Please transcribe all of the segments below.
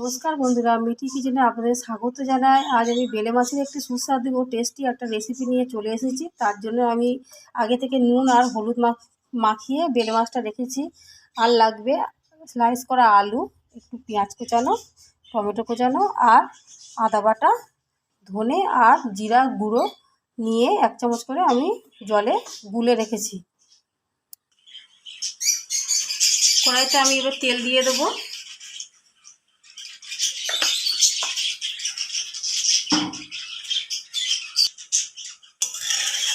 নমস্কার বন্ধুরা, মিঠি কিচেনে আপনাদের স্বাগত জানাই। আজ আমি বেলে মাছের একটি সুস্বাদু ও টেস্টি একটা রেসিপি নিয়ে চলে এসেছি। তার জন্য আমি আগে থেকে নুন আর হলুদ মাখিয়ে বেলে মাছটা রেখেছি। আর লাগবে স্লাইস করা আলু, একটু পেঁয়াজ কোচানো, টমেটো কোচানো আর আদা বাটা, ধনে আর জিরা গুঁড়ো নিয়ে 1 চামচ করে আমি জলে গুলে রেখেছি। কড়াইতে আমি এবার তেল দিয়ে দেবো।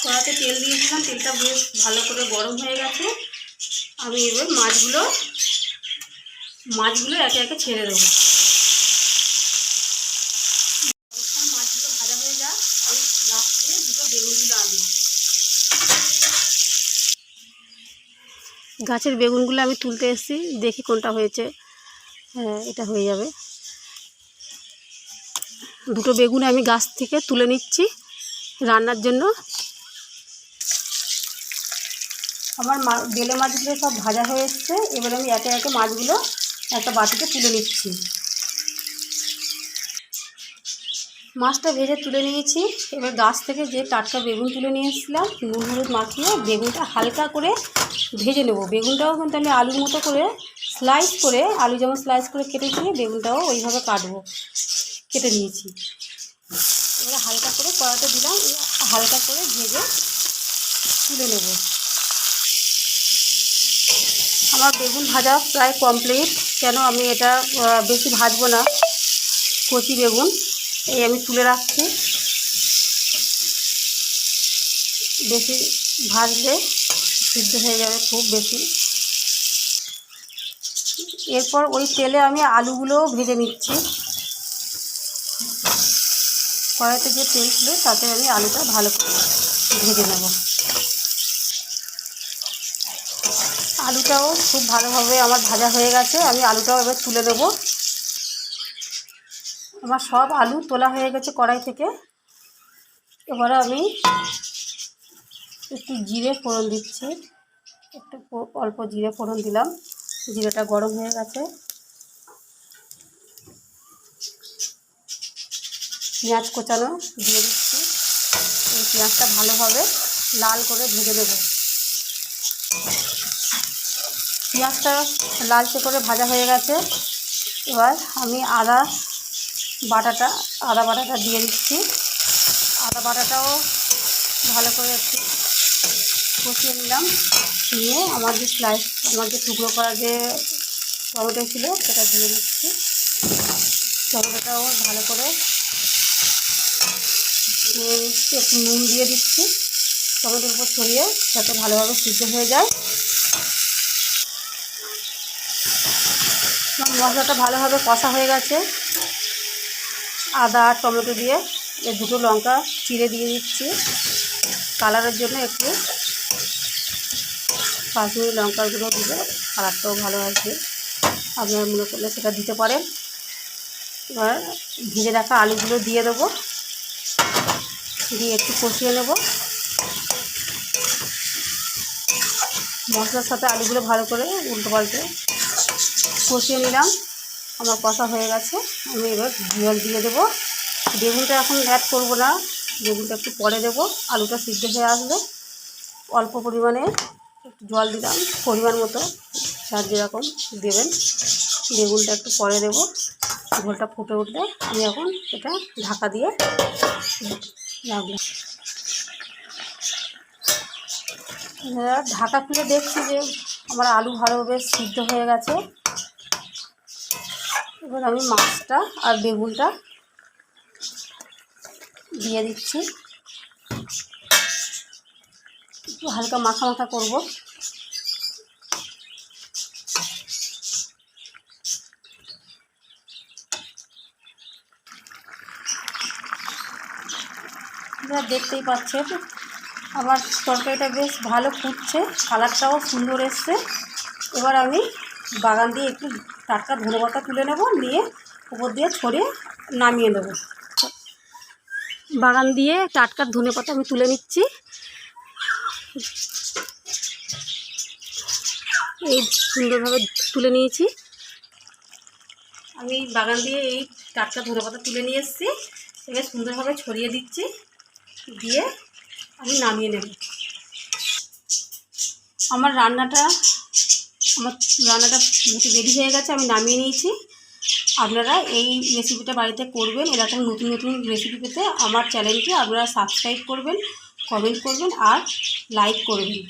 কড়াতে তেল দিয়েছিলাম, তেলটা বেশ ভালো করে গরম হয়ে গেছে। আমি এবার মাছগুলো একে একে ছেড়ে দেবো। মাছগুলো ভাজা হয়ে যাক, আমি লাস্ট দিয়ে দুটো বেগুনগুলো আনবো। গাছের বেগুনগুলো আমি তুলতে এসেছি, দেখি কোনটা হয়েছে। হ্যাঁ, এটা হয়ে যাবে। দুটো বেগুন আমি গাছ থেকে তুলে নিচ্ছি রান্নার জন্য। আমার বেলে মাছগুলো সব ভাজা হয়ে এসছে। এবার আমি একে একে মাছগুলো একটা বাটিতে তুলে নিচ্ছি। মাছটা ভেজে তুলে নিয়েছি। এবার গাছ থেকে যে টাটকা বেগুন তুলে নিয়ে এসেছিলাম, নুন হলুদ মাখিয়ে বেগুনটা হালকা করে ভেজে নেব। বেগুনটাও কিন্তু আমি আলুর মতো করে স্লাইস করে, আলু যেমন স্লাইস করে কেটেছি, বেগুনটাও ওইভাবে কেটে নিয়েছি। এবার হালকা করে কড়াতে দিলাম, হালকা করে ভেজে তুলে নেব। আমার বেগুন ভাজা প্রায় কমপ্লিট। কেন আমি এটা বেশি ভাজবো না, কচি বেগুন এই আমি তুলে রাখছি। বেশি ভাজলে সিদ্ধ হয়ে যাবে খুব বেশি। এরপর ওই তেলে আমি আলুগুলোও ভেজে নিচ্ছি। কড়াইতে যে তেল ছিল তাতে আমি আলুটা ভালো করে ভেজে নেব। আলুটাও খুব ভালোভাবে আমার ভাজা হয়ে গেছে। আমি আলুটাও এবার তুলে নেব। আমার সব আলু তোলা হয়ে গেছে কড়াই থেকে। এবারে আমি একটু জিরে ফোড়ন দিচ্ছি। একটু অল্প জিরে ফোড়ন দিলাম। জিরেটা গরম হয়ে গেছে। পেঁয়াজ কোচানো দিয়ে দিচ্ছি। এই পেঁয়াজটা ভালোভাবে লাল করে ভেজে দেব। পেঁয়াজটা লালচে করে ভাজা হয়ে গেছে। এবার আমি আদা বাটাটা দিয়ে দিচ্ছি। আদা বাটাটাও ভালো করে একটু কষিয়ে নিলাম। নিয়ে আমার যে টুকরো করা যে টমেটো ছিল সেটা দিয়ে দিচ্ছি। টমেটোটাও ভালো করে নিয়ে নিচ্ছি। একটু নুন দিয়ে দিচ্ছি টমেটোর উপর ছড়িয়ে, যাতে ভালোভাবে সিদ্ধ হয়ে যায়। মশলাটা ভালোভাবে কষা হয়ে গেছে। আদা আর টমেটো দিয়ে দুটো লঙ্কা চিড়ে দিয়ে দিচ্ছি কালারের জন্য। একটু কাশ্মীরি লঙ্কার গুঁড়ো দিলে কালারটাও ভালো আসবে। আপনারা মনে করলে সেটা দিতে পারেন। এবার ভেজে রাখা আলুগুলো দিয়ে দেবো, দিয়ে একটু কষিয়ে নেব। মশলার সাথে আলুগুলো ভালো করে উল্টো পাল্টে কষিয়ে নিলাম। আমার কষা হয়ে গেছে। আমি এবার জল দিয়ে দেবো। বেগুনটা এখন অ্যাড করব না, বেগুনটা একটু পরে দেবো। আলুটা সিদ্ধ হয়ে আসলে অল্প পরিমাণে একটু জল দিলাম, পরিমাণ মতো, যার যেরকম দেবেন। বেগুনটা একটু পরে দেবো। ঝোলটা ফুটে উঠলে আমি এখন এটা ঢাকা দিয়ে রাখলাম। ঢাকা খুলে দেখছি যে আমার আলু ভালোভাবে সিদ্ধ হয়ে গেছে। এবার আমি মাছটা আর বেগুনটা দিয়ে দিচ্ছি। একটু হালকা মাখা মাখা করবো। আপনারা দেখতেই পাচ্ছেন আমার তরকারিটা বেশ ভালো ফুটছে, কালারটাও সুন্দর এসছে। এবার আমি বাগান দিয়ে একটু টাটকা ধনেপাতা তুলে নেব, নিয়ে উপর দিয়ে ছড়িয়ে নামিয়ে নেব। বাগান দিয়ে টাটকা ধনেপাতা আমি তুলে নিচ্ছি। এই সুন্দরভাবে তুলে নিয়েছি। আমি বাগান দিয়ে এই টাটকা ধনেপাতা তুলে নিয়ে এসেছি, এবার সুন্দরভাবে ছড়িয়ে দিচ্ছি, দিয়ে আমি নামিয়ে নেব। আমার রান্নাটা রেডি হয়ে গেছে, আমি নামিয়ে নিয়েছি। আপনারা এই রেসিপিটা বাড়িতে করবেন। এরকম নতুন নতুন রেসিপি পেতে আমার চ্যানেলটি আপনারা সাবস্ক্রাইব করবেন, কমেন্ট করবেন আর লাইক করবেন।